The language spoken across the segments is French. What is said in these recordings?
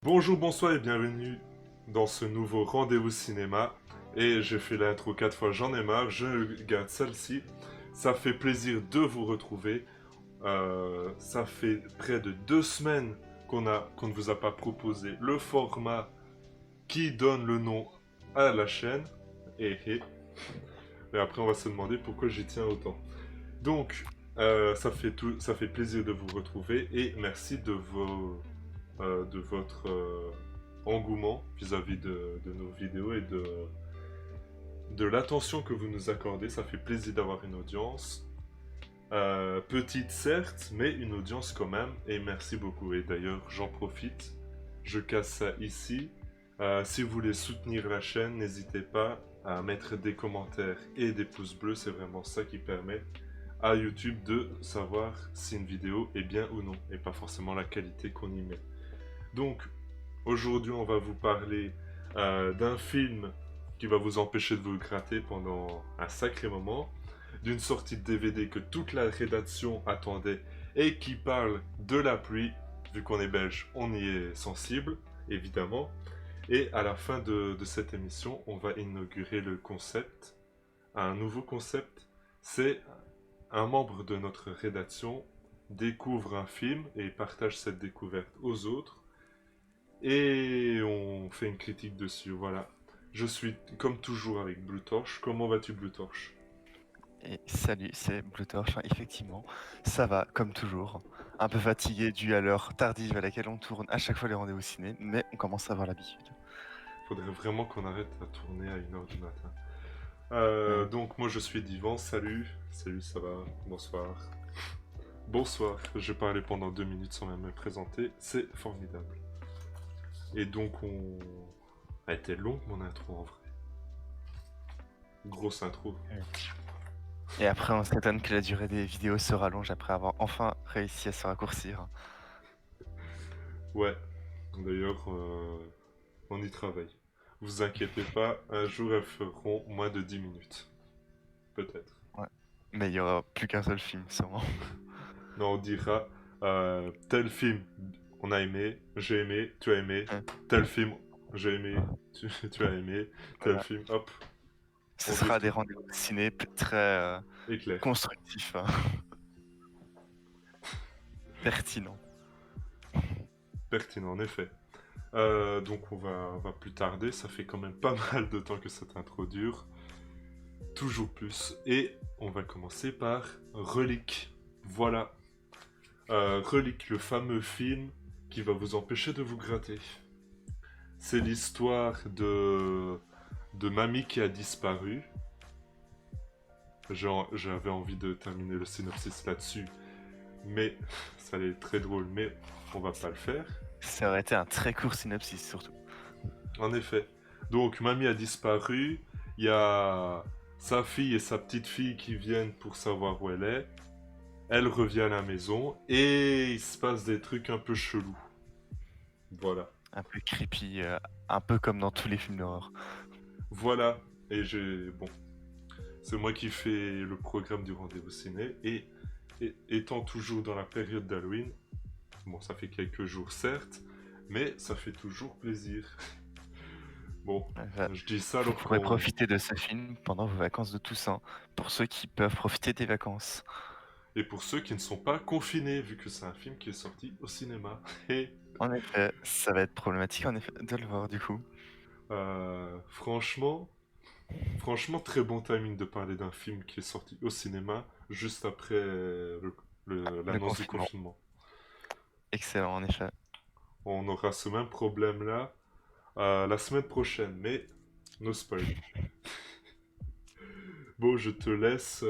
Bonjour, bonsoir et bienvenue dans ce nouveau rendez-vous cinéma. Et j'ai fait l'intro 4 fois, j'en ai marre, je garde celle-ci. Ça fait plaisir de vous retrouver. Ça fait près de 2 semaines qu'on ne vous a pas proposé le format qui donne le nom à la chaîne. Et après on va se demander pourquoi j'y tiens autant. Donc, ça fait plaisir de vous retrouver et merci de votre engouement vis-à-vis de nos vidéos et de l'attention que vous nous accordez. Ça fait plaisir d'avoir une audience. Petite certes, mais une audience quand même. Et merci beaucoup. Et d'ailleurs, j'en profite. Je casse ça ici. Si vous voulez soutenir la chaîne, n'hésitez pas à mettre des commentaires et des pouces bleus. C'est vraiment ça qui permet à YouTube de savoir si une vidéo est bien ou non. Et pas forcément la qualité qu'on y met. Donc, aujourd'hui, on va vous parler d'un film qui va vous empêcher de vous gratter pendant un sacré moment, d'une sortie de DVD que toute la rédaction attendait et qui parle de la pluie. Vu qu'on est belge, on y est sensible, évidemment. Et à la fin de cette émission, on va inaugurer le concept, un nouveau concept. C'est un membre de notre rédaction découvre un film et partage cette découverte aux autres et on fait une critique dessus, voilà. Je suis comme toujours avec Blue Torch. Comment vas-tu, Blue Torch? Et salut, c'est Blue Torch. Effectivement, ça va, comme toujours. Un peu fatigué dû à l'heure tardive à laquelle on tourne à chaque fois les rendez-vous ciné, mais on commence à avoir l'habitude. Faudrait vraiment qu'on arrête à tourner à 1 heure du matin. Hmm. Donc moi je suis Divan, salut. Salut, ça va? Bonsoir. Bonsoir, j'ai parlé pendant 2 minutes sans même me présenter, c'est formidable. Et donc on... a été longue mon intro en vrai. Grosse intro. Et après, on s'étonne que la durée des vidéos se rallonge après avoir enfin réussi à se raccourcir. Ouais, d'ailleurs on y travaille. Vous inquiétez pas, un jour elles feront moins de 10 minutes. Peut-être. Ouais. Mais il y aura plus qu'un seul film, sûrement. Non, on dira tel film, on a aimé, j'ai aimé, tu as aimé, Hein. tel film, j'ai aimé, tu as aimé, tel Voilà. film, hop, Ce on vire sera des tout. rendez-vous ciné très Éclair. constructifs, hein. Pertinents. Pertinent, en effet. Donc on va plus tarder, ça fait quand même pas mal de temps que cette intro dure. Toujours plus. Et on va commencer par Relique. Voilà. Relique, le fameux film qui va vous empêcher de vous gratter. C'est l'histoire de mamie qui a disparu. J'avais envie de terminer le synopsis là-dessus, mais ça allait être très drôle, mais on va pas le faire. Ça aurait été un très court synopsis, surtout. En effet. Donc, mamie a disparu. Il y a sa fille et sa petite fille qui viennent pour savoir où elle est. Elle revient à la maison et il se passe des trucs un peu chelous. Voilà. Un peu creepy, un peu comme dans tous les films d'horreur. Voilà. Et j'ai. Bon. C'est moi qui fais le programme du rendez-vous ciné. Et étant toujours dans la période d'Halloween, bon, ça fait quelques jours certes, mais ça fait toujours plaisir. Bon, je dis ça Vous alors pourrez qu'on... profiter de ce film pendant vos vacances de Toussaint, pour ceux qui peuvent profiter des vacances. Et pour ceux qui ne sont pas confinés, vu que c'est un film qui est sorti au cinéma. Et En effet, ça va être problématique en effet de le voir du coup. franchement, franchement, très bon timing de parler d'un film qui est sorti au cinéma juste après Le l'annonce du confinement. confinement. Excellent en effet. On aura ce même problème-là la semaine prochaine, mais no spoil. Bon, je te laisse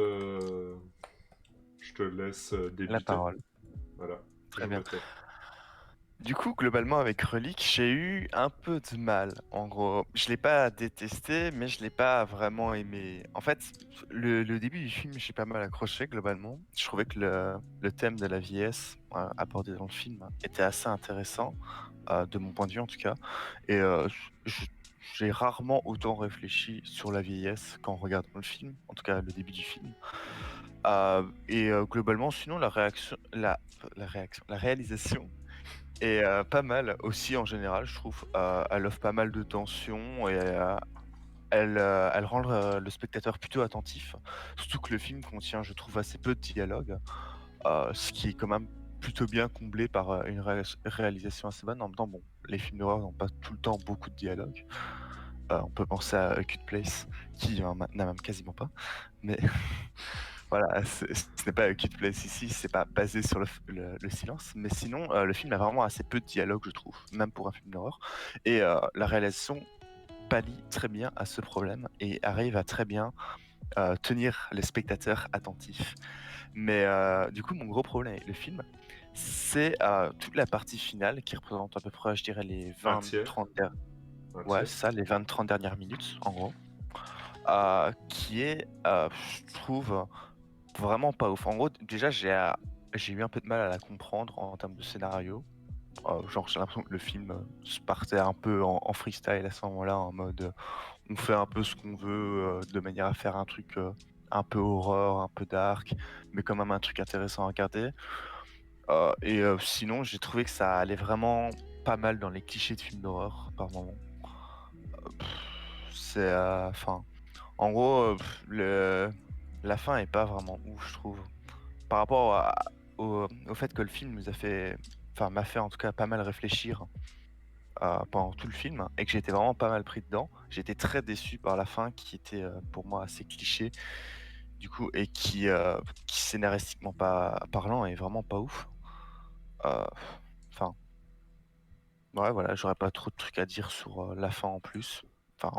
La débuter. parole. Voilà, Très je bien. me tais. Du coup, globalement, avec Relic, j'ai eu un peu de mal. En gros, je l'ai pas détesté, mais je l'ai pas vraiment aimé. En fait, le début du film, j'ai pas mal accroché globalement. Je trouvais que le thème de la vieillesse abordé dans le film était assez intéressant, de mon point de vue en tout cas. Et je- j'ai rarement autant réfléchi sur la vieillesse qu'en regardant le film, en tout cas le début du film. Globalement, sinon, la réalisation Et pas mal aussi en général, je trouve. Elle offre pas mal de tension et elle rend le spectateur plutôt attentif. Surtout que le film contient, je trouve, assez peu de dialogue, ce qui est quand même plutôt bien comblé par, une réalisation assez bonne. En même temps, bon, les films d'horreur n'ont pas tout le temps beaucoup de dialogue. On peut penser à A Quiet Place qui n'a même quasiment pas. Mais voilà, ce n'est pas A Quiet Place ici, c'est pas basé sur le silence. Mais sinon, le film a vraiment assez peu de dialogue, je trouve, même pour un film d'horreur. Et la réalisation pallie très bien à ce problème et arrive à très bien tenir les spectateurs attentifs. Mais du coup, mon gros problème avec le film, c'est toute la partie finale qui représente à peu près, je dirais, les Un 20 tiers, 30 un ouais, tiers. c'est ça, les 20-30 dernières minutes, en gros, qui est, je trouve, vraiment pas ouf. En gros, déjà, j'ai eu un peu de mal à la comprendre en termes de scénario. Genre, j'ai l'impression que le film se partait un peu en freestyle à ce moment-là, en mode on fait un peu ce qu'on veut de manière à faire un truc un peu horreur, un peu dark, mais quand même un truc intéressant à regarder. Et sinon, j'ai trouvé que ça allait vraiment pas mal dans les clichés de films d'horreur par moment. C'est, enfin, en gros, la fin est pas vraiment ouf, je trouve. Par rapport au fait que le film nous a fait, enfin, m'a fait en tout cas pas mal réfléchir pendant tout le film et que j'étais vraiment pas mal pris dedans. J'étais très déçu par la fin qui était pour moi assez cliché du coup et qui scénaristiquement pas parlant est vraiment pas ouf. Euh, Enfin, ouais, voilà, j'aurais pas trop de trucs à dire sur la fin en plus. Enfin,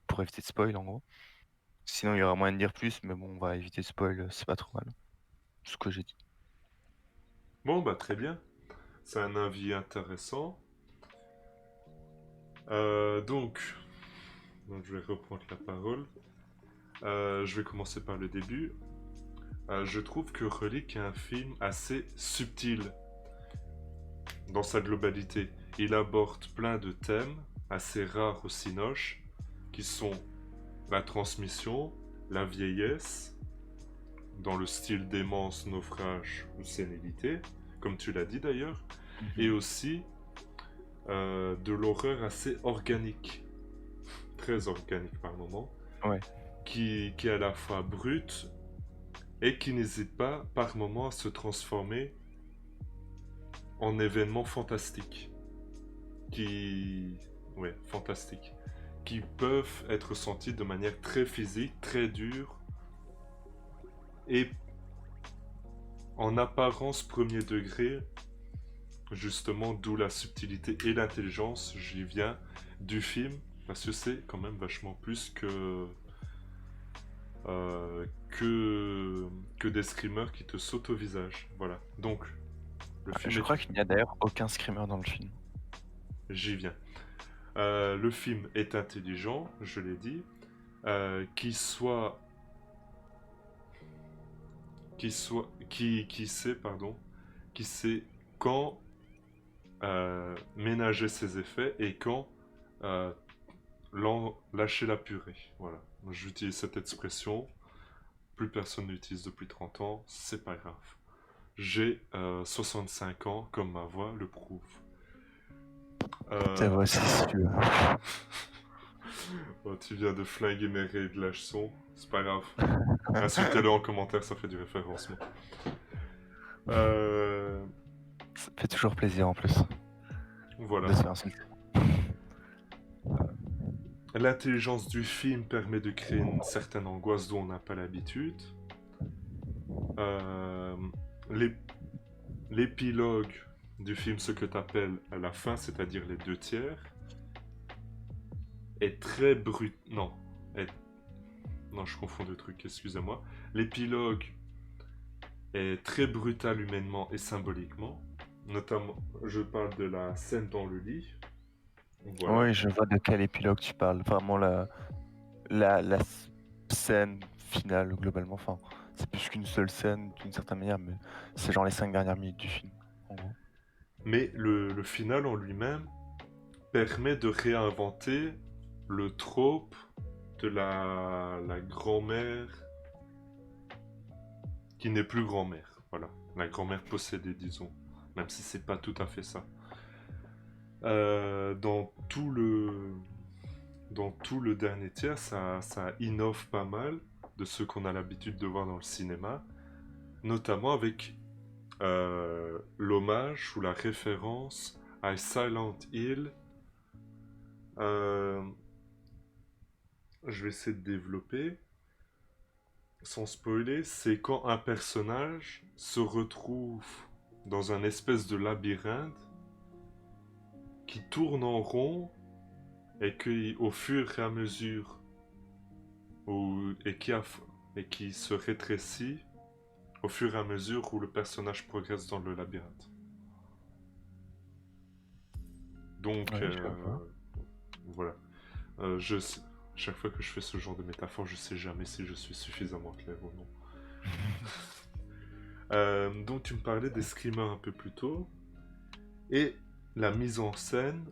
pour éviter de spoil en gros. Sinon, il y aurait moyen de dire plus, mais bon, on va éviter de spoil, c'est pas trop mal. Ce que j'ai dit. Bon, bah très bien. C'est un avis intéressant. Donc, je vais reprendre la parole. Je vais commencer par le début. Je trouve que Relic est un film assez subtil dans sa globalité. Il aborde plein de thèmes assez rares au Cinoche, qui sont la transmission, la vieillesse, dans le style démence, naufrage ou sénilité, comme tu l'as dit d'ailleurs, et Mhm. aussi de l'horreur assez organique, très organique par moment, Ouais. qui est à la fois brute et qui n'hésite pas par moment à se transformer en événements fantastiques, qui... ouais, fantastiques, qui peuvent être sentis de manière très physique, très dure, et en apparence premier degré, justement, d'où la subtilité et l'intelligence, j'y viens, du film, parce que c'est quand même vachement plus euh, que, que des screamers qui te sautent au visage. Voilà. Donc, le film Je est... crois qu'il n'y a d'ailleurs aucun screamer dans le film. J'y viens. Le film est intelligent, je l'ai dit. Qui soit... Qui sait, pardon, qui sait quand ménager ses effets et quand euh, lâcher la purée. Voilà. J'utilise cette expression. Plus personne n'utilise depuis 30 ans. C'est pas grave. J'ai 65 ans, comme ma voix le prouve. Ça Euh... va, si tu veux. oh, tu viens de flinguer mes réglages son. C'est pas grave. Insultez-le en commentaire, ça fait du référencement. Euh... Ça fait toujours plaisir en plus de Voilà. se faire insulter. L'intelligence du film permet de créer une certaine angoisse dont on n'a pas l'habitude. Euh, l'ép- L'épilogue du film, ce que tu appelles la fin, c'est-à-dire les deux tiers, est très brut. Non, est... non, je confonds deux trucs, excusez-moi. L'épilogue est très brutal humainement et symboliquement. Notamment, je parle de la scène dans le lit. Voilà. Oui, je vois de quel épilogue tu parles. Vraiment la scène finale globalement. Enfin, c'est plus qu'une seule scène d'une certaine manière, mais c'est genre les 5 dernières minutes du film, en gros. Mais le final en lui-même permet de réinventer le trope de la grand-mère qui n'est plus grand-mère. Voilà, la grand-mère possédée, disons. Même si c'est pas tout à fait ça. Dans tout le dernier tiers, ça innove pas mal de ce qu'on a l'habitude de voir dans le cinéma, notamment avec l'hommage ou la référence à Silent Hill. Euh, je vais essayer de développer sans spoiler. C'est quand un personnage se retrouve dans un espèce de labyrinthe qui tourne en rond et qui, au fur et à mesure, et et qui se rétrécit au fur et à mesure où le personnage progresse dans le labyrinthe. Donc, Oui, je vois. voilà. Chaque fois que je fais ce genre de métaphore, je sais jamais si je suis suffisamment clair ou non. Donc, tu me parlais des screamers un peu plus tôt. Et la mise en scène,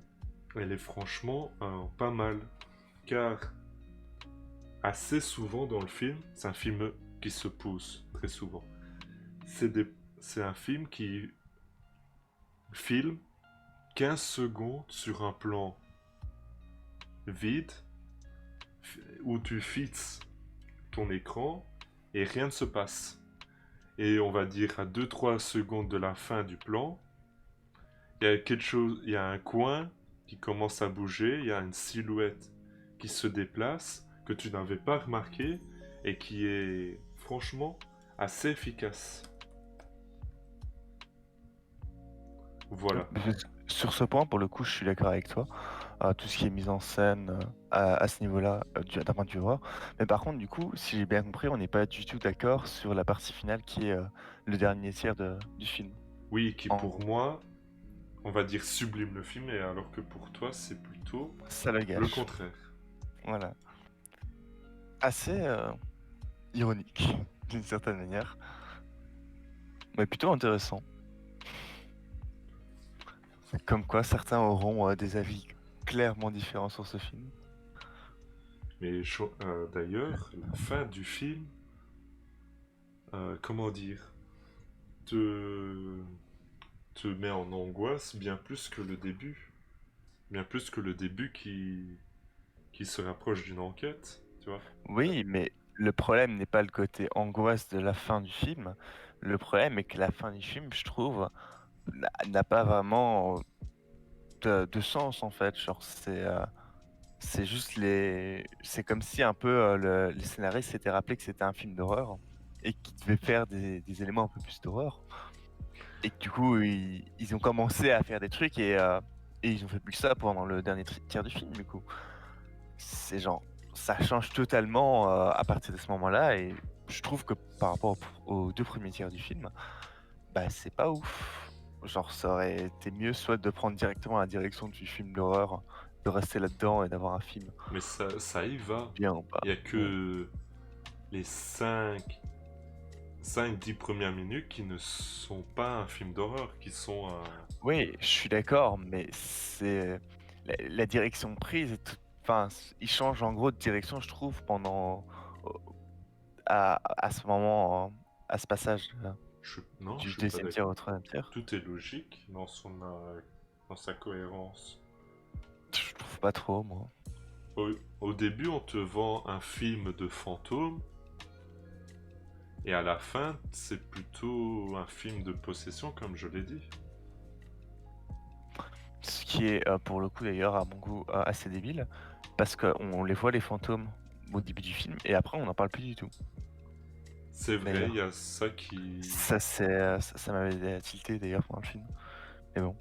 elle est franchement pas mal. Car assez souvent dans le film, c'est un film qui se pousse très souvent. C'est un film qui filme 15 secondes sur un plan vide où tu fixes ton écran et rien ne se passe. Et on va dire à 2-3 secondes de la fin du plan, il y a quelque chose, il y a un coin qui commence à bouger, il y a une silhouette qui se déplace que tu n'avais pas remarqué et qui est franchement assez efficace. Voilà. Sur ce point, pour le coup, je suis d'accord avec toi. Tout ce qui est mise en scène à ce niveau-là, d'un point de vue horreur. Mais par contre, du coup, si j'ai bien compris, on n'est pas du tout d'accord sur la partie finale qui est le dernier tiers du film. Oui, qui En pour gros, moi, on va dire sublime le film, et alors que pour toi, c'est plutôt ça le le gâche. contraire. Voilà. Assez ironique, d'une certaine manière. Mais plutôt intéressant. Comme quoi, certains auront des avis clairement différents sur ce film. Mais d'ailleurs, la fin du film, comment dire, te, te met en angoisse bien plus que le début. Bien plus que le début qui se rapproche d'une enquête, tu vois. Oui, mais le problème n'est pas le côté angoisse de la fin du film. Le problème est que la fin du film, je trouve, n'a pas vraiment de sens en fait. Genre, c'est juste c'est comme si un peu les scénaristes s'étaient rappelé que c'était un film d'horreur et qu'ils devaient faire des éléments un peu plus d'horreur. Et que, du coup, ils ont commencé à faire des trucs et ils ont fait plus que ça pendant le dernier tiers du film, du coup. C'est genre, ça change totalement à partir de ce moment-là et je trouve que par rapport aux deux premiers tiers du film, bah c'est pas ouf. Genre, ça aurait été mieux soit de prendre directement la direction du film d'horreur, de rester là-dedans et d'avoir un film Mais ça y va. bien ou pas. Il y a Ouais. que les 5-10 premières minutes qui ne sont pas un film d'horreur, qui sont un... Oui, je suis d'accord, mais c'est la direction prise. Enfin, il change en gros de direction, je trouve, à ce moment, à ce passage Non, je du suis pas deuxième tiers d'accord. au troisième tiers. Tout est logique dans sa cohérence. Je trouve pas trop, moi. Au, au début, on te vend un film de fantôme, et à la fin, c'est plutôt un film de possession, comme je l'ai dit. Ce qui est, pour le coup, d'ailleurs, à mon goût, assez débile, parce qu'on les voit, les fantômes, au début du film, et après, on n'en parle plus du tout, C'est vrai, il y d'ailleurs. a ça qui... Ça m'avait tilté, d'ailleurs, pendant le film. Mais bon,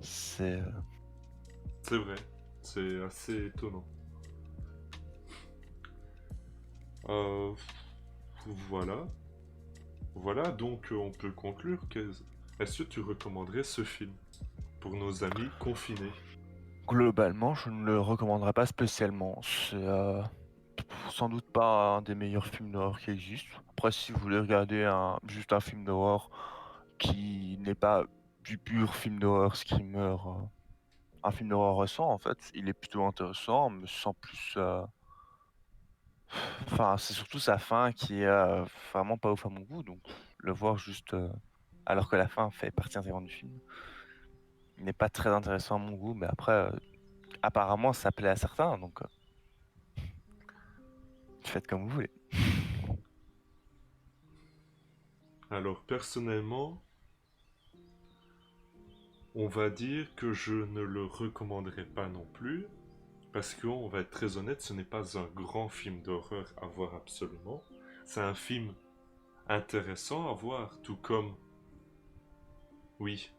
c'est... C'est vrai, c'est assez étonnant. Euh, voilà. Voilà, donc on peut conclure que... Est-ce que tu recommanderais ce film pour nos amis confinés? Globalement, je ne le recommanderais pas spécialement. C'est sans doute pas un des meilleurs films d'horreur qui existent. Après, si vous voulez regarder juste un film d'horreur qui n'est pas du pur film d'horreur screamer, un film d'horreur récent, en fait, il est plutôt intéressant, mais sans plus. Enfin, c'est surtout sa fin qui est vraiment pas ouf à mon goût, donc le voir juste alors que la fin fait partie intégrante du film. n'est pas très intéressant à mon goût, mais après, apparemment, ça plaît à certains, donc faites comme vous voulez. Alors personnellement, on va dire que je ne le recommanderais pas non plus, parce qu'on va être très honnête, ce n'est pas un grand film d'horreur à voir absolument. C'est un film intéressant à voir, tout comme, oui,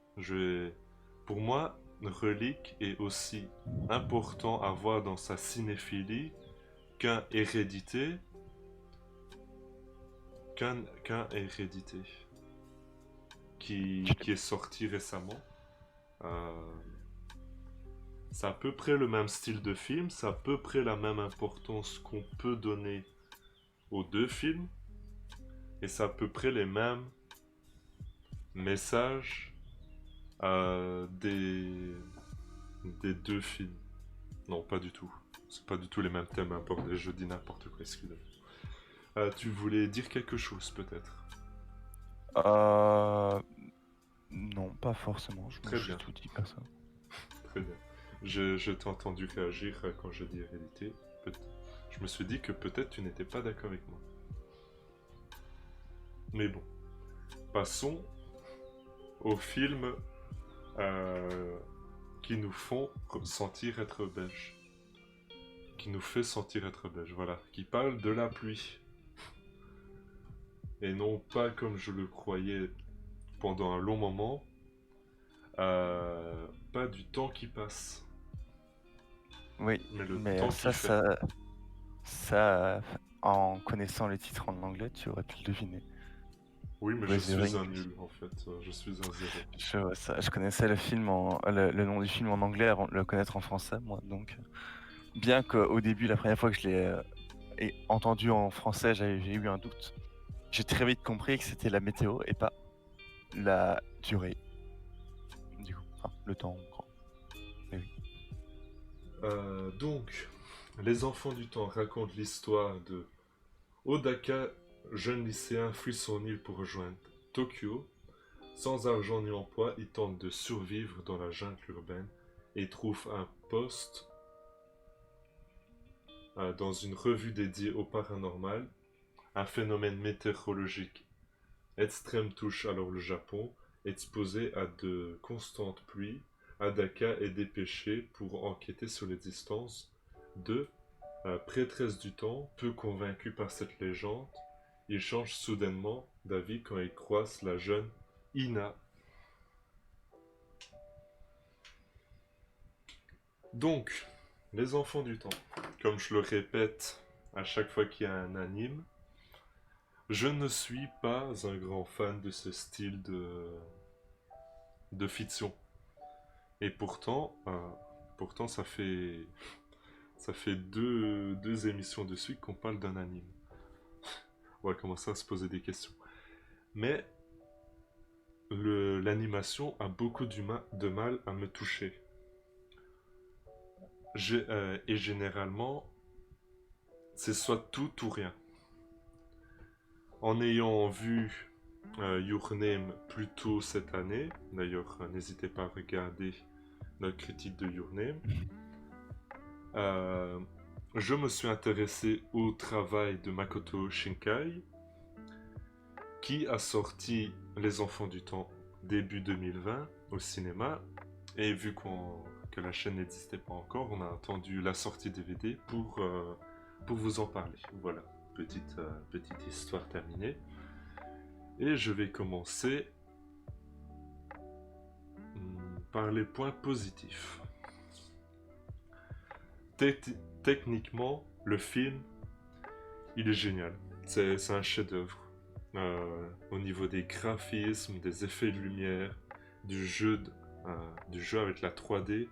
pour moi, Relique est aussi important à voir dans sa cinéphilie qu'un Hérédité, qu'un Hérédité, qui est sorti récemment. Euh, c'est à peu près le même style de film, c'est à peu près la même importance qu'on peut donner aux deux films, et c'est à peu près les mêmes messages des deux films. Non, pas du tout. C'est pas du tout les mêmes thèmes abordés, je dis n'importe quoi, excusez-moi. Tu voulais dire quelque chose peut-être? Euh, non, pas forcément, je Très j'ai bien, tout dit, personne. très bien. Je t'ai entendu réagir quand je dis hérédité. Peut- Je me suis dit que peut-être tu n'étais pas d'accord avec moi. Mais bon, passons aux films euh, qui nous font sentir être belges. Qui nous fait sentir être belges, voilà. Qui parle de la pluie. Et non pas comme je le croyais pendant un long moment, pas du temps qui passe, Oui, mais le mais temps qui fait. ça, en connaissant les titres en anglais, tu aurais pu le deviner. Oui, mais je suis Weathering. un nul en fait, je suis un zéro. Je connaissais le nom du film en anglais avant de le connaître en français, moi. Donc, bien qu'au début, la première fois que je l'ai entendu en français, j'ai eu un doute. J'ai très vite compris que c'était la météo et pas la durée, du coup. Enfin, le temps, en gros. Mais oui. Donc, Les Enfants du Temps racontent l'histoire de Odaka, jeune lycéen, fuit son île pour rejoindre Tokyo. Sans argent ni emploi, il tente de survivre dans la jungle urbaine et trouve un poste dans une revue dédiée au paranormal. Un phénomène météorologique extrême touche alors le Japon. Exposé à de constantes pluies, Adaka est dépêché pour enquêter sur l'existence de prêtresse du temps. Peu convaincu par cette légende, il change soudainement d'avis quand il croise la jeune Ina. Donc, les enfants du temps, comme je le répète à chaque fois qu'il y a un anime, je ne suis pas un grand fan de ce style de fiction. Et pourtant ça fait deux émissions de suite qu'on parle d'un anime. On va commencer à se poser des questions. Mais l'animation a beaucoup de mal à me toucher. Et généralement, c'est soit tout ou rien. En ayant vu Your Name plus tôt cette année, d'ailleurs, n'hésitez pas à regarder notre critique de Your Name, euh, je me suis intéressé au travail de Makoto Shinkai, qui a sorti Les Enfants du Temps début 2020 au cinéma. Et vu que la chaîne n'existait pas encore, on a attendu la sortie DVD pour vous en parler. Voilà, petite histoire terminée. Et je vais commencer par les points positifs. Techniquement, le film, il est génial. C'est un chef-d'œuvre. Au niveau des graphismes, des effets de lumière, du jeu, du jeu avec la 3D,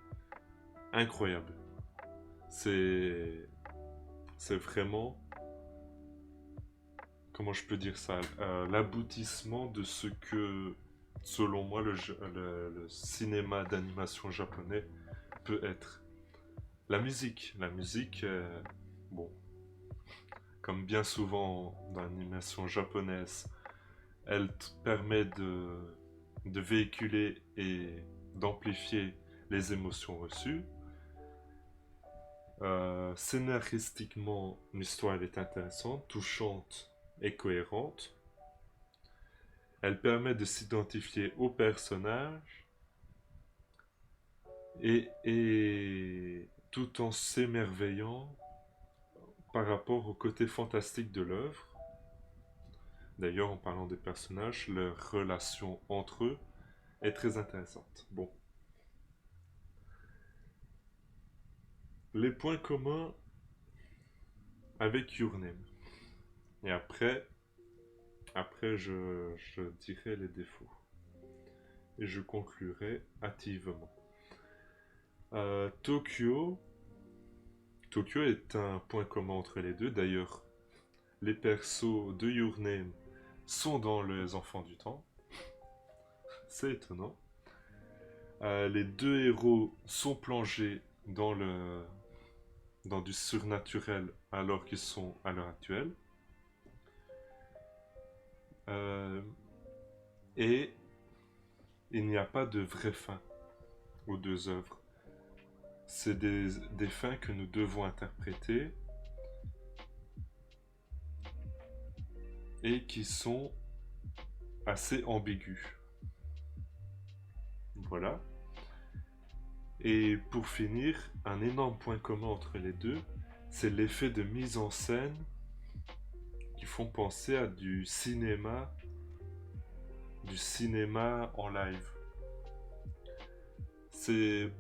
incroyable. C'est, c'est vraiment, comment je peux dire ça, l'aboutissement de ce que, selon moi, le cinéma d'animation japonais peut être. La musique, bon, comme bien souvent dans l'animation japonaise, elle te permet de véhiculer et d'amplifier les émotions reçues. Scénaristiquement, l'histoire elle est intéressante, touchante et cohérente. Elle permet de s'identifier au personnage et tout en s'émerveillant par rapport au côté fantastique de l'œuvre. D'ailleurs, en parlant des personnages, leur relation entre eux est très intéressante. Bon. Les points communs avec Your Name. Et après je dirai les défauts. Et je conclurai hâtivement. Tokyo. Tokyo est un point commun entre les deux. D'ailleurs, les persos de Your Name sont dans Les Enfants du Temps. C'est étonnant. Les deux héros sont plongés dans du surnaturel alors qu'ils sont à l'heure actuelle. Et il n'y a pas de vraie fin aux deux œuvres. C'est des fins que nous devons interpréter et qui sont assez ambiguës. Voilà. Et pour finir, un énorme point commun entre les deux, c'est l'effet de mise en scène qui font penser à du cinéma en live. C'est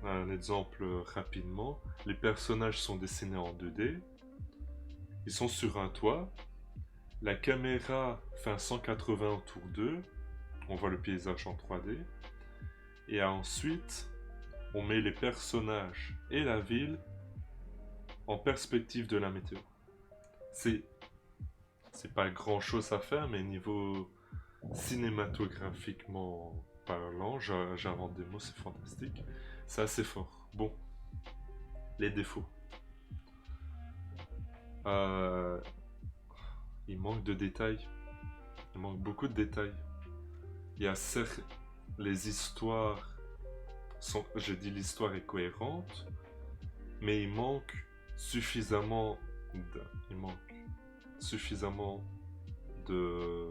un exemple rapidement. Les personnages sont dessinés en 2D. Ils sont sur un toit. La caméra fait un 180 autour d'eux. On voit le paysage en 3D. Et ensuite, on met les personnages et la ville en perspective de la météo. C'est pas grand chose à faire, mais niveau cinématographiquement parlant, j'invente des mots, c'est fantastique. C'est assez fort. Bon, les défauts. Il manque de détails. Il manque beaucoup de détails. Il y a certes les histoires je dis l'histoire est cohérente, mais il manque suffisamment de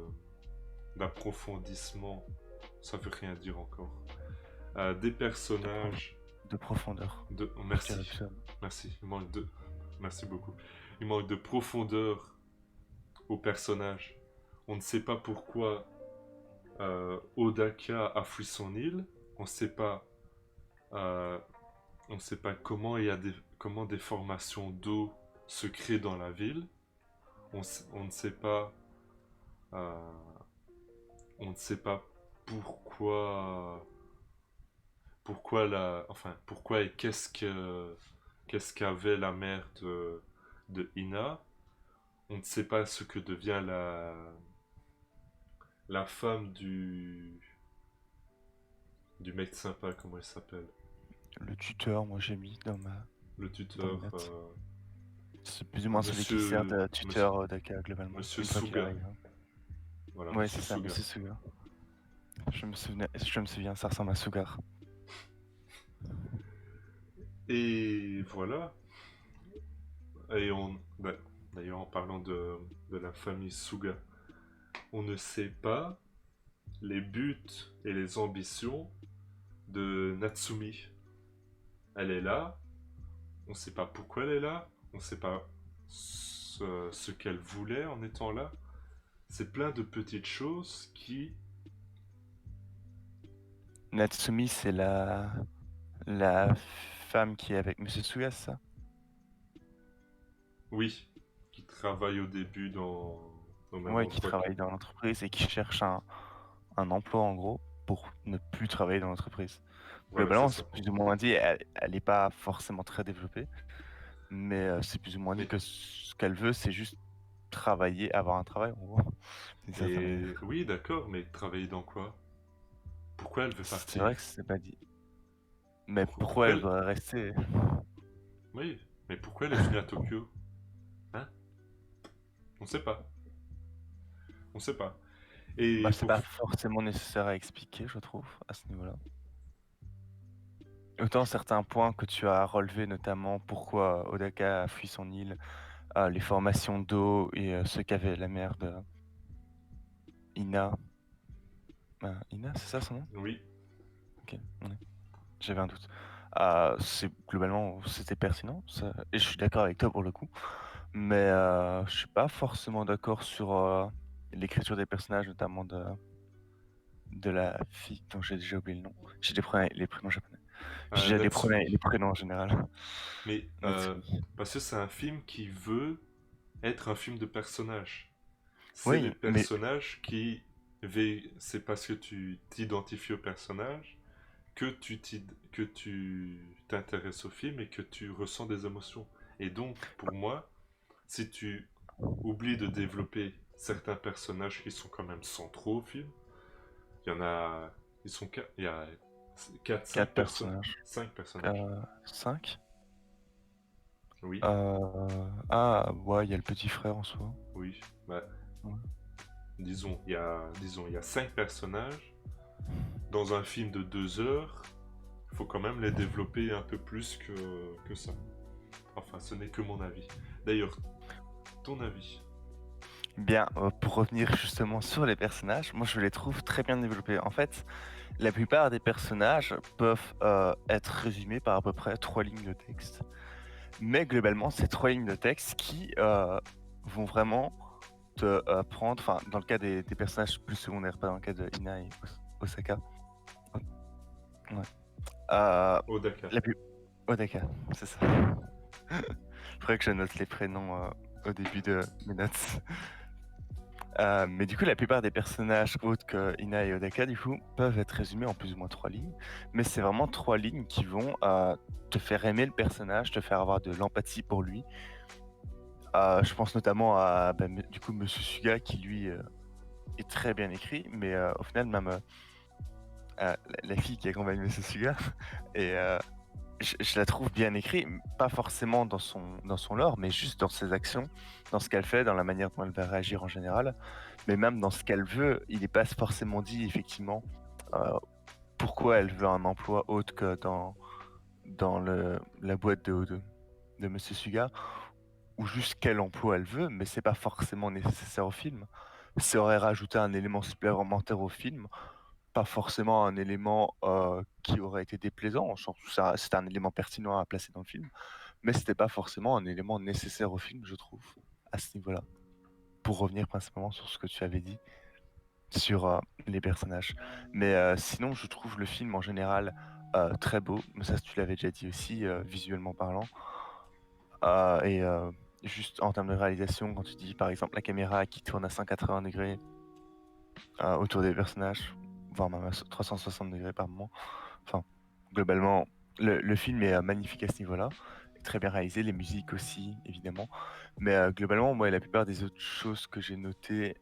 d'approfondissement. Ça veut rien dire encore. Des personnages De profondeur. merci. Merci. Merci beaucoup. Il manque de profondeur aux personnages. On ne sait pas pourquoi Odaka a fui son île. On ne sait pas comment comment des formations d'eau se créent dans la ville. On ne sait pas pourquoi pourquoi et qu'est-ce qu'avait la mère de Ina. On ne sait pas ce que devient la femme du mec sympa, comment il s'appelle? Le tuteur, moi j'ai mis dans ma. Le tuteur. C'est plus ou moins celui qui sert de tuteur d'Aka globalement. Monsieur Suga. Voilà, ouais, c'est ça, Monsieur Suga. Je me souviens, ça ressemble à Sugar. Et voilà. Et d'ailleurs, en parlant de la famille Suga, on ne sait pas les buts et les ambitions de Natsumi. Elle est là, on ne sait pas pourquoi elle est là, on ne sait pas ce qu'elle voulait en étant là. C'est plein de petites choses qui... Natsumi, c'est la femme qui est avec Monsieur Suga, ça? Oui, qui travaille au début dans ouais, qui travaille dans l'entreprise et qui cherche un emploi en gros pour ne plus travailler dans l'entreprise. Voilà, globalement, c'est plus ou moins dit, elle n'est pas forcément très développée, mais c'est plus ou moins dit que ce qu'elle veut, c'est juste travailler, avoir un travail en gros. Oui, d'accord, mais travailler dans quoi? Pourquoi elle veut partir? C'est vrai que c'est pas dit. Mais pourquoi elle voudrait rester? Oui, mais pourquoi elle est venue à Tokyo? Hein? On sait pas. On sait pas. Et Bah, c'est pour... pas forcément nécessaire à expliquer, je trouve, à ce niveau-là. Autant certains points que tu as relevés, notamment pourquoi Odaka a fui son île, les formations d'eau et ce qu'avait la mère de Ina. Ina, c'est ça son nom? Oui, OK, ouais, j'avais un doute. C'est globalement, c'était pertinent, ça et je suis d'accord avec toi pour le coup, mais je suis pas forcément d'accord sur, l'écriture des personnages, notamment de la fille dont j'ai déjà oublié le nom. J'ai des problèmes avec les prénoms japonais. J'ai déjà des problèmes avec les Natsuki. prénoms en général. Mais Natsuki. parce que c'est un film qui veut être un film de personnages. C'est les Oui, mais personnages qui... C'est parce que tu t'identifies aux personnages que tu t'intéresses au film et que tu ressens des émotions. Et donc, pour moi, si tu oublies de développer certains personnages qui sont quand même centraux au film, il y en a... Ils sont... Il y a 4 5 4 personnes. personnages. 5 personnages. 5? Oui, Ouais, il y a le petit frère en soi. oui. Bah, Ouais. disons, il y a 5 personnages. Dans un film de 2 heures, il faut quand même les développer un peu plus que ça. Enfin, ce n'est que mon avis. D'ailleurs, ton avis? Bien, pour revenir justement sur les personnages, moi je les trouve très bien développés. En fait, la plupart des personnages peuvent être résumés par à peu près 3 lignes de texte. Mais globalement, c'est 3 lignes de texte qui vont vraiment te prendre, enfin, dans le cas des personnages plus secondaires, pas dans le cas de Ina et Osaka. Ouais. Odaka. La plus... Odaka, c'est ça. Faudrait que je note les prénoms au début de mes notes. Mais du coup, la plupart des personnages autres que Ina et Odaka, du coup, peuvent être résumés en plus ou moins 3 lignes. Mais c'est vraiment 3 lignes qui vont te faire aimer le personnage, te faire avoir de l'empathie pour lui. Je pense notamment à du coup Monsieur Suga qui lui est très bien écrit, mais au final même la fille qui accompagne Monsieur Suga et je la trouve bien écrite, pas forcément dans son lore, mais juste dans ses actions, dans ce qu'elle fait, dans la manière dont elle va réagir en général, mais même dans ce qu'elle veut, il n'est pas forcément dit effectivement euh, pourquoi elle veut un emploi autre que dans la boîte de Monsieur Suga, ou juste quel emploi elle veut, mais c'est pas forcément nécessaire au film. Ça aurait rajouté un élément supplémentaire au film, pas forcément un élément qui aurait été déplaisant, en sens où c'était un élément pertinent à placer dans le film, mais c'était pas forcément un élément nécessaire au film, je trouve, à ce niveau-là. Pour revenir principalement sur ce que tu avais dit sur les personnages. Mais sinon, je trouve le film en général très beau, mais ça tu l'avais déjà dit aussi, visuellement parlant. Et juste en termes de réalisation, quand tu dis par exemple la caméra qui tourne à 180 degrés autour des personnages, voire même à 360 degrés par moment. Enfin, globalement, le film est magnifique à ce niveau-là, très bien réalisé, les musiques aussi, évidemment. Mais globalement, moi, la plupart des autres choses que j'ai notées,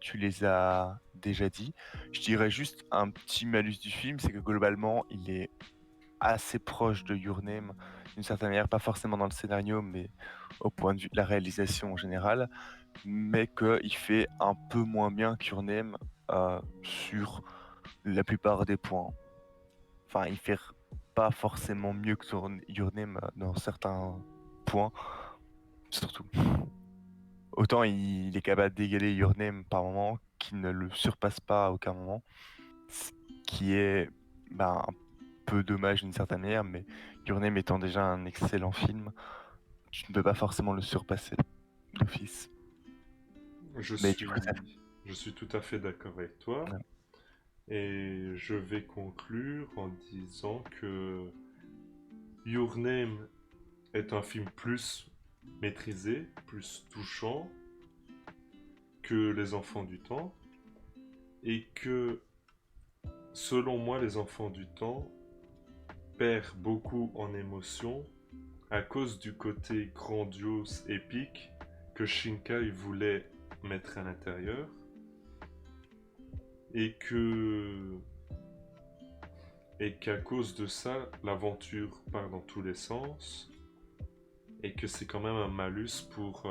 tu les as déjà dit. Je dirais juste un petit malus du film, c'est que globalement, il est assez proche de Your Name, d'une certaine manière, pas forcément dans le scénario, mais au point de vue de la réalisation en général, mais qu'il fait un peu moins bien que Your Name sur la plupart des points. Enfin, il fait pas forcément mieux que Your Name dans certains points, surtout. Autant il est capable d'égaler Your Name par moment, qu'il ne le surpasse pas à aucun moment, ce qui est un peu dommage d'une certaine manière, mais Your Name étant déjà un excellent film, tu ne peux pas forcément le surpasser d'office. Je Mais du suis, coup, ça je suis tout à fait d'accord avec toi. ouais. Et je vais conclure en disant que Your Name est un film plus maîtrisé, plus touchant que Les Enfants du Temps. Et que, selon moi, Les Enfants du Temps perd beaucoup en émotion à cause du côté grandiose, épique que Shinkai voulait mettre à l'intérieur. Et que et qu'à cause de ça, l'aventure part dans tous les sens, et que c'est quand même un malus pour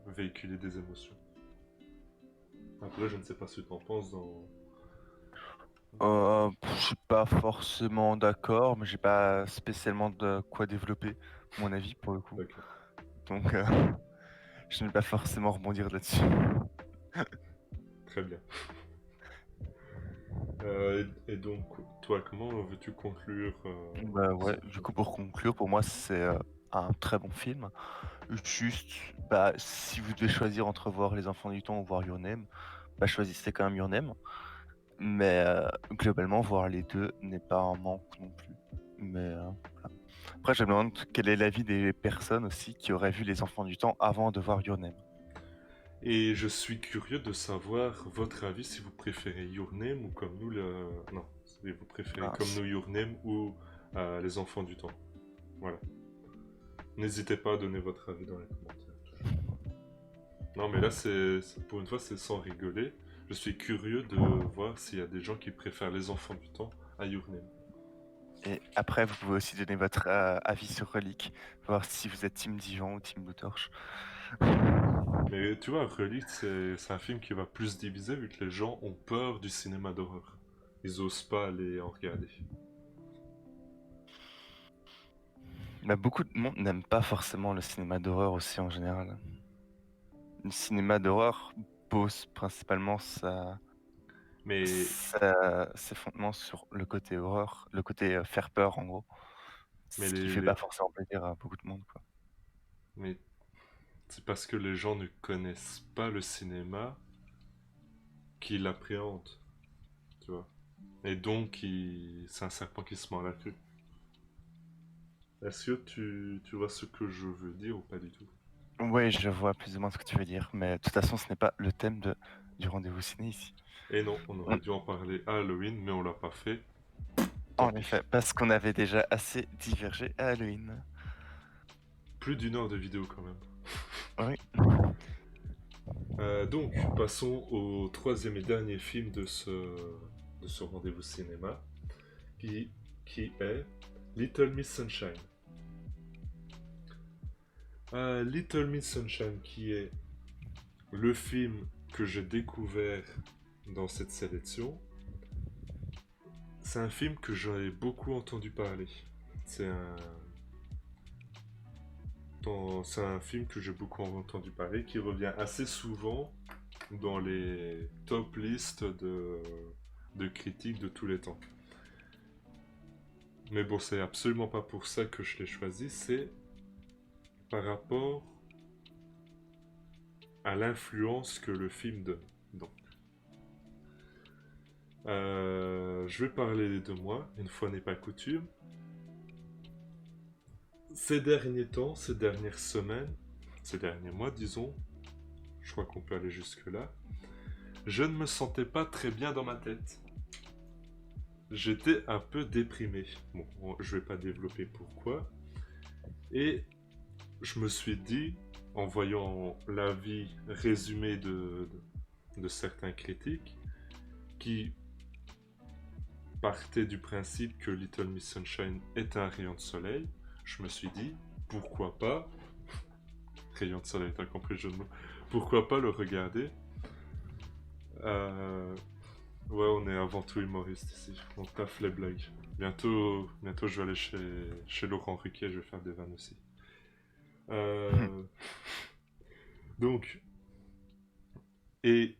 véhiculer des émotions. Après, je ne sais pas ce que tu en penses dans... Je suis pas forcément d'accord, mais j'ai pas spécialement de quoi développer mon avis pour le coup. D'accord, Donc, je ne vais pas forcément rebondir là-dessus. très bien. Et donc, toi, comment veux-tu conclure Bah ce ouais, du film? coup, pour conclure, pour moi, c'est un très bon film. Juste, bah, si vous devez choisir entre voir Les Enfants du Temps ou voir Your Name, bah, choisissez quand même Your Name. Mais globalement, voir les deux n'est pas un manque non plus. Mais voilà. Après, je me demande quel est l'avis des personnes aussi qui auraient vu Les Enfants du Temps avant de voir Your Name. Et je suis curieux de savoir votre avis si vous préférez Your Name ou comme nous le... Non, si vous préférez comme Mince. nous Your Name ou Les Enfants du Temps. Voilà. N'hésitez pas à donner votre avis dans les commentaires. Toujours. Non, mais là, pour une fois, c'est sans rigoler. Je suis curieux de voir s'il y a des gens qui préfèrent Les Enfants du Temps à Your Name. Et après, vous pouvez aussi donner votre avis sur Relic, voir si vous êtes Team Dijon ou Team Blue-Torche. Mais tu vois, Relic, c'est un film qui va plus diviser vu que les gens ont peur du cinéma d'horreur. Ils osent pas aller en regarder. Bah, beaucoup de monde n'aime pas forcément le cinéma d'horreur aussi en général. Le cinéma d'horreur pose principalement Mais, ses fondements sur le côté horreur, le côté faire peur en gros. mais, Ce qui fait pas forcément plaisir à beaucoup de monde, quoi. mais c'est parce que les gens ne connaissent pas le cinéma qu'ils l'appréhendent, tu vois. Et donc, c'est un serpent qui se mord la queue. Est-ce que tu vois ce que je veux dire ou pas du tout? Oui, je vois plus ou moins ce que tu veux dire, mais de toute façon, ce n'est pas le thème du rendez-vous ciné ici. Et non, on aurait dû en parler à Halloween, mais on l'a pas fait. Tant En pis. effet, parce qu'on avait déjà assez divergé à Halloween. Plus d'une heure de vidéo quand même. Oui. Donc, passons au troisième et dernier film de ce rendez-vous cinéma, qui, qui est Little Miss Sunshine. Little Miss Sunshine, qui est le film que j'ai découvert dans cette sélection. C'est un film que j'en ai beaucoup entendu parler. C'est un, c'est un film que j'ai beaucoup entendu parler, qui revient assez souvent dans les top listes de critiques de tous les temps. Mais bon, c'est absolument pas pour ça que je l'ai choisi, c'est par rapport à l'influence que le film donne. Donc, je vais parler de moi, une fois n'est pas coutume. Ces derniers temps, ces dernières semaines, ces derniers mois, disons, je crois qu'on peut aller jusque-là, je ne me sentais pas très bien dans ma tête. J'étais un peu déprimé. Bon, je vais pas développer pourquoi. Et je me suis dit, en voyant l'avis résumé de certains critiques, qui partaient du principe que Little Miss Sunshine est un rayon de soleil, je me suis dit, pourquoi pas, rayon de soleil, t'as compris le jeu de mots, pourquoi pas le regarder. Ouais, on est avant tout humoriste ici, on taffe les blagues. Bientôt je vais aller chez Laurent Ruquier, je vais faire des vannes aussi. Euh, donc, et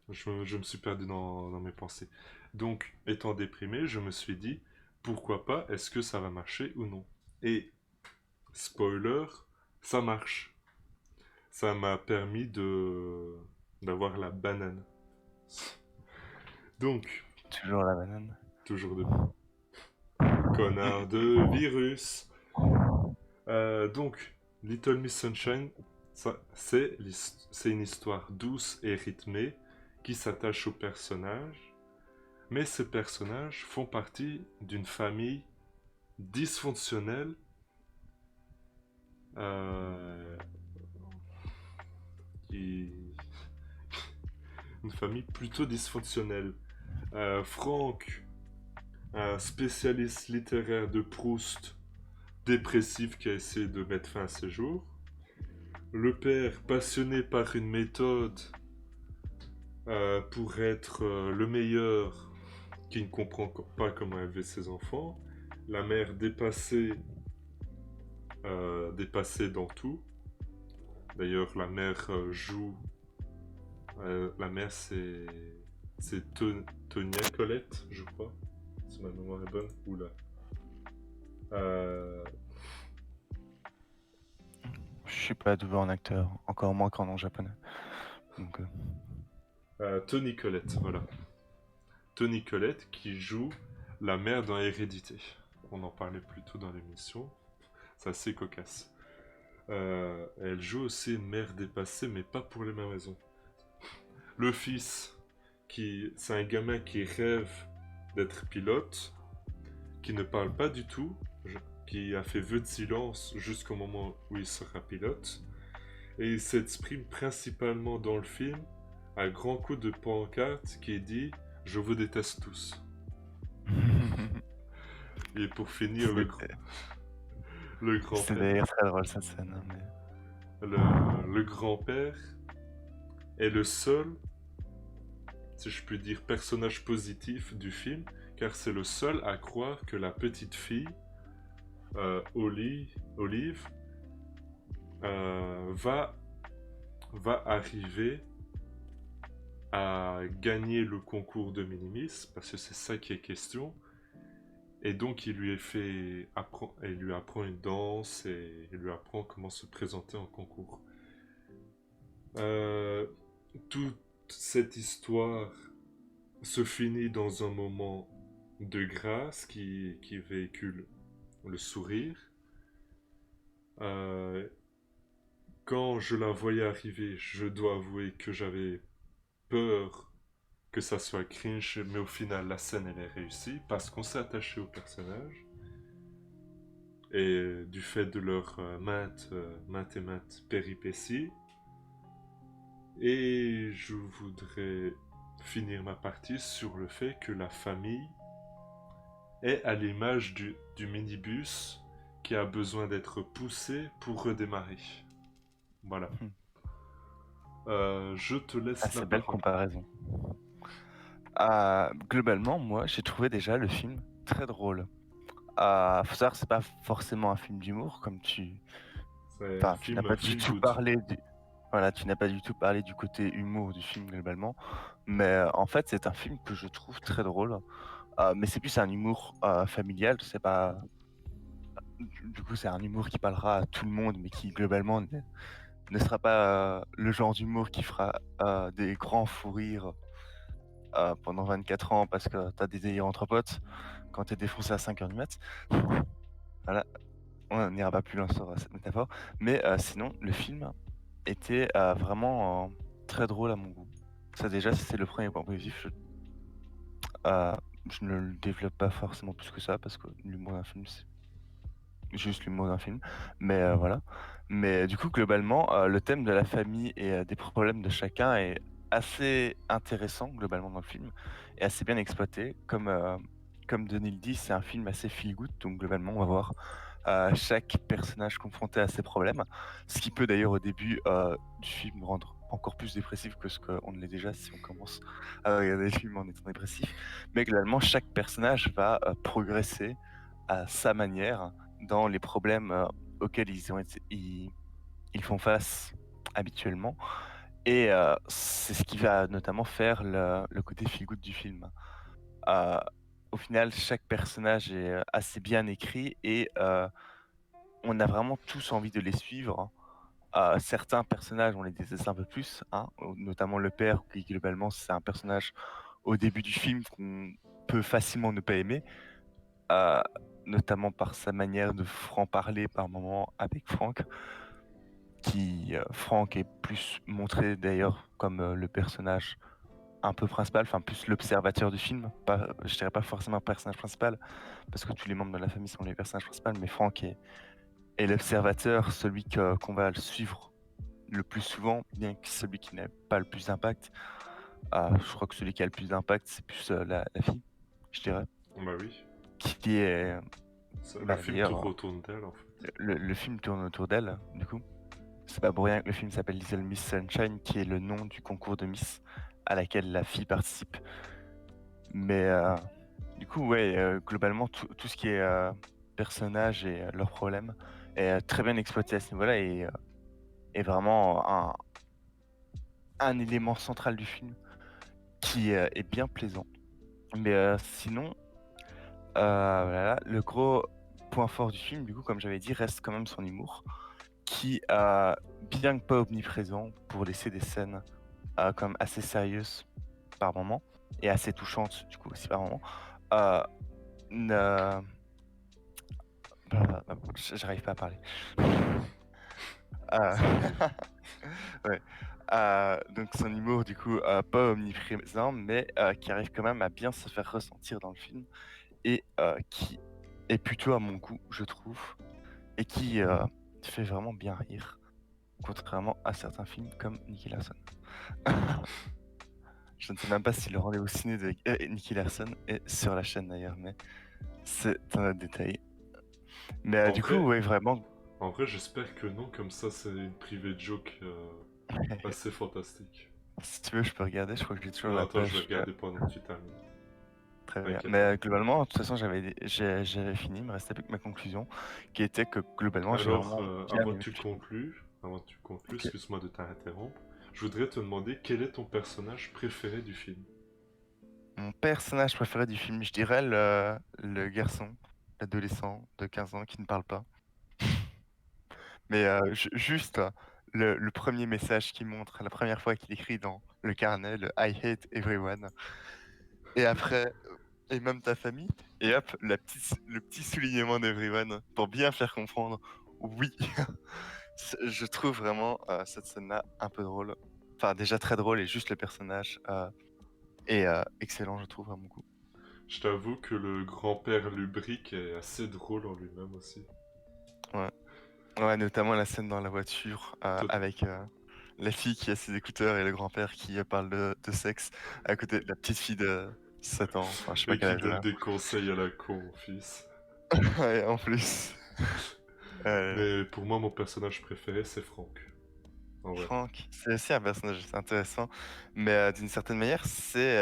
je me suis perdu dans mes pensées. Donc, étant déprimé, je me suis dit, pourquoi pas, est-ce que ça va marcher ou non? Et, spoiler, ça marche. Ça m'a permis d'avoir la banane. Donc, Toujours la banane. toujours debout. Connard de virus. Donc, Little Miss Sunshine, c'est une histoire douce et rythmée qui s'attache aux personnages, mais ces personnages font partie d'une famille dysfonctionnelle, euh, qui... une famille plutôt dysfonctionnelle. Franck, un spécialiste littéraire de Proust, dépressif qui a essayé de mettre fin à ses jours. Le père, passionné par une méthode pour être le meilleur qui ne comprend pas comment élever ses enfants. La mère dépassée dans tout. D'ailleurs, la mère joue. La mère, c'est Tonia Colette, je crois. Si ma mémoire est bonne. Oula. Euh, Je suis pas doué en acteur, encore moins qu'en nom japonais. Donc, Toni Collette, voilà. Toni Collette qui joue la mère dans Hérédité. On en parlait plus tôt dans l'émission. C'est assez cocasse. Elle joue aussi une mère dépassée, mais pas pour les mêmes raisons. Le fils, c'est un gamin qui rêve d'être pilote, qui ne parle pas du tout, qui a fait vœu de silence jusqu'au moment où il sera pilote. Et il s'exprime principalement dans le film à grands coups de pancarte qui dit Je vous déteste tous. Et pour finir, le c'est grand-père. d'ailleurs très drôle cette scène. Hein, Le grand-père est le seul, si je puis dire, personnage positif du film, car c'est le seul à croire que la petite fille, Olive, va arriver à gagner le concours de Minimis, parce que c'est ça qui est question. Et donc il lui apprend une danse et il lui apprend comment se présenter en concours. Euh, Toute cette histoire se finit dans un moment de grâce qui véhicule le sourire. Euh, Quand je la voyais arriver, je dois avouer que j'avais peur que ça soit cringe, mais au final la scène elle est réussie parce qu'on s'est attaché au personnage et du fait de leur maintes péripéties. Et je voudrais finir ma partie sur le fait que la famille est à l'image du minibus qui a besoin d'être poussé pour redémarrer. Voilà. Hmm. Je te laisse la Assez belle parole. comparaison. Globalement, moi, j'ai trouvé déjà le film très drôle. Faut savoir que c'est pas forcément un film d'humour, comme C'est un tu n'as film pas du feel tout good. parlé voilà, tu n'as pas du tout parlé du côté humour du film globalement, mais en fait, c'est un film que je trouve très drôle. Mais c'est plus un humour familial, c'est pas. Du coup, c'est un humour qui parlera à tout le monde, mais qui globalement ne sera pas le genre d'humour qui fera des grands fous rires pendant 24 ans parce que t'as des délires entre potes quand t'es défoncé à 5h du mat. Voilà, on n'ira pas plus loin sur cette métaphore. Mais sinon, le film était vraiment très drôle à mon goût. Ça déjà, c'est le premier point positif. Je ne le développe pas forcément plus que ça parce que l'humour d'un film, c'est juste l'humour d'un film. Mais voilà. Mais du coup, globalement, le thème de la famille et des problèmes de chacun est assez intéressant globalement dans le film et assez bien exploité. Comme Denis le dit, c'est un film assez feel good, donc globalement, on va voir chaque personnage confronté à ses problèmes, ce qui peut d'ailleurs au début du film rendre encore plus dépressif que ce qu'on ne l'est déjà si on commence à regarder le film en étant dépressif. Mais globalement, chaque personnage va progresser à sa manière dans les problèmes auxquels ils font face habituellement. Et c'est ce qui va notamment faire le côté feel good du film. Euh, Au final, chaque personnage est assez bien écrit et on a vraiment tous envie de les suivre. Certains personnages, on les déteste un peu plus, hein, notamment le père, qui globalement c'est un personnage au début du film qu'on peut facilement ne pas aimer, euh, notamment par sa manière de franc-parler par moment avec Frank, Frank est plus montré d'ailleurs comme le personnage un peu principal, enfin plus l'observateur du film, pas, je dirais pas forcément un personnage principal, parce que tous les membres de la famille sont les personnages principaux, mais Frank est l'observateur, celui qu'on va le suivre le plus souvent, bien que celui qui n'a pas le plus d'impact. Je crois que celui qui a le plus d'impact, c'est plus la fille, je dirais, Bah oui. qui est Le film d'ailleurs tourne autour d'elle en fait. le film tourne autour d'elle, du coup. C'est pas pour rien que le film s'appelle Little Miss Sunshine, qui est le nom du concours de Miss à laquelle la fille participe. Mais du coup, ouais, globalement, tout ce qui est personnages et leurs problèmes est très bien exploité à ce niveau-là et est vraiment un élément central du film qui est bien plaisant. Mais sinon, voilà, le gros point fort du film, du coup, comme j'avais dit, reste quand même son humour, qui, bien que pas omniprésent, pour laisser des scènes quand même assez sérieuses par moment et assez touchantes, du coup, aussi par moment, euh, ne... j'arrive pas à parler. Euh, Ça arrive. ouais. Donc son humour, du coup, pas omniprésent, mais qui arrive quand même à bien se faire ressentir dans le film et qui est plutôt à mon goût, je trouve, et qui fait vraiment bien rire, contrairement à certains films comme Nicky Larson. Je ne sais même pas si le rendez-vous ciné de Nicky Larson est sur la chaîne d'ailleurs, mais c'est un autre détail. Mais En du coup, vrai, ouais, vraiment. en vrai, j'espère que non, comme ça, c'est une private joke assez fantastique. Si tu veux, je peux regarder, je crois que j'ai toujours Non, la attends, je vais page. regarder pendant que tu termines. Très bien. T'inquiète Mais pas. globalement, de toute façon, j'avais fini, il me restait plus que ma conclusion, qui était que globalement, j'ai Alors, vraiment bien avant que aimé tu le film. conclues, Ok. excuse-moi de t'interrompre, je voudrais te demander quel est ton personnage préféré du film. Mon personnage préféré du film, je dirais le garçon, l'adolescent de 15 ans qui ne parle pas. Mais juste le premier message qu'il montre, la première fois qu'il écrit dans le carnet, le I hate everyone. Et après, et même ta famille. Et hop, le petit soulignement d'Everyone pour bien faire comprendre. Oui, je trouve vraiment cette scène-là un peu drôle. Enfin, déjà très drôle et juste le personnage est excellent, je trouve, à mon goût. Je t'avoue que le grand-père lubrique est assez drôle en lui-même aussi. Ouais. Ouais, notamment la scène dans la voiture Tot- avec la fille qui a ses écouteurs et le grand-père qui parle de sexe à côté de la petite fille de 7 ans. Enfin, je sais pas Et quel qui âge elle donne a. des conseils à la con au fils. Ouais, en plus. Euh, Mais pour moi, mon personnage préféré, c'est Franck. En vrai. Franck, c'est aussi un personnage assez intéressant, mais d'une certaine manière, c'est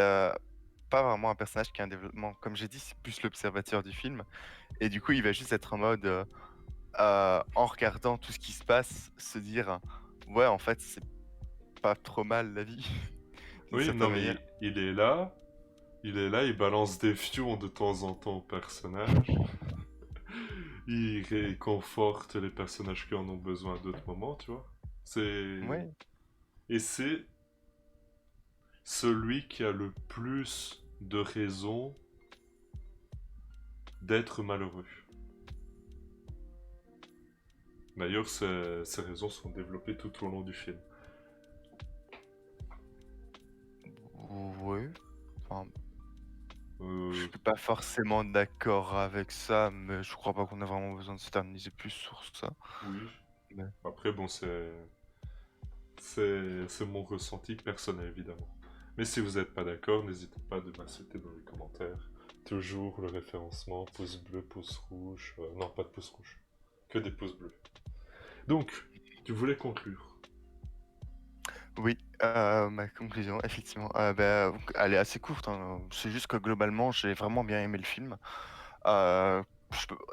pas vraiment un personnage qui a un développement. Comme j'ai dit, c'est plus l'observateur du film, et du coup, il va juste être en mode, en regardant tout ce qui se passe, se dire, ouais, en fait, c'est pas trop mal la vie, d'une Oui, non, certaine mais manière. il balance des fions de temps en temps au personnage. Il réconforte les personnages qui en ont besoin à d'autres moments, tu vois. C'est... Ouais, Et c'est celui qui a le plus de raisons d'être malheureux. D'ailleurs, ces raisons sont développées tout au long du film. ouais. Enfin, je Euh, suis pas forcément d'accord avec ça, mais je crois pas qu'on a vraiment besoin de s'éterniser plus sur ça. oui. Mais... Après, bon, c'est mon ressenti personnel, évidemment. Mais si vous n'êtes pas d'accord, n'hésitez pas de m'insulter dans les commentaires. Toujours le référencement, pouce bleu, pouce rouge. Non, pas de pouce rouge. Que des pouces bleus. Donc, tu voulais conclure. Oui, ma conclusion, effectivement, bah, elle est assez courte, hein. C'est juste que globalement, j'ai vraiment bien aimé le film.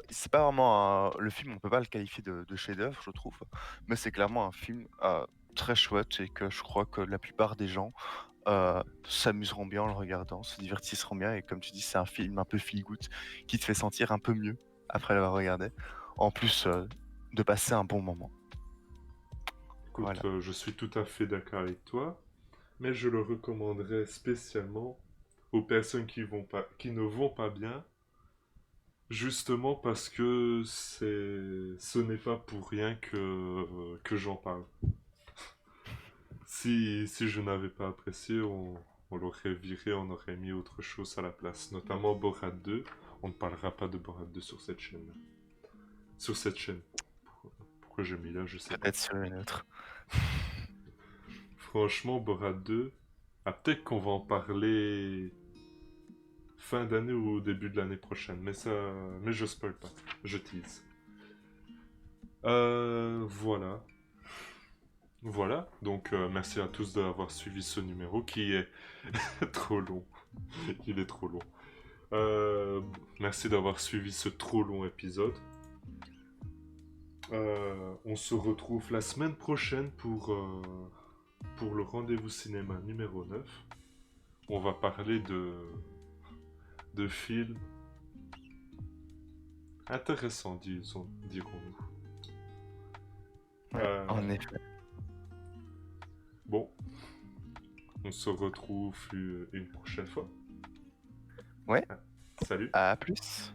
C'est pas vraiment le film, on peut pas le qualifier de chef-d'œuvre, je trouve, mais c'est clairement un film très chouette et que je crois que la plupart des gens s'amuseront bien en le regardant, se divertisseront bien. Et comme tu dis, c'est un film un peu feel good qui te fait sentir un peu mieux après l'avoir regardé, en plus de passer un bon moment. Écoute, Voilà. je suis tout à fait d'accord avec toi, mais je le recommanderais spécialement aux personnes qui ne vont pas bien, justement parce que ce n'est pas pour rien que j'en parle. Si je n'avais pas apprécié, on l'aurait viré, on aurait mis autre chose à la place, notamment Borat 2. On ne parlera pas de Borat 2 sur cette chaîne. Sur cette chaîne. Pourquoi j'ai mis là, je sais pas. Peut-être sur une autre. Franchement, Borat 2, peut-être qu'on va en parler fin d'année ou au début de l'année prochaine, mais je spoil pas, je tease. Voilà. Voilà, donc merci à tous d'avoir suivi ce numéro qui est trop long. Il est trop long. Euh, Merci d'avoir suivi ce trop long épisode. On se retrouve la semaine prochaine pour le rendez-vous cinéma numéro 9. On va parler de films intéressants, dirons-nous. Ouais, Euh, en effet. bon, on se retrouve une prochaine fois. Ouais, Salut. à plus.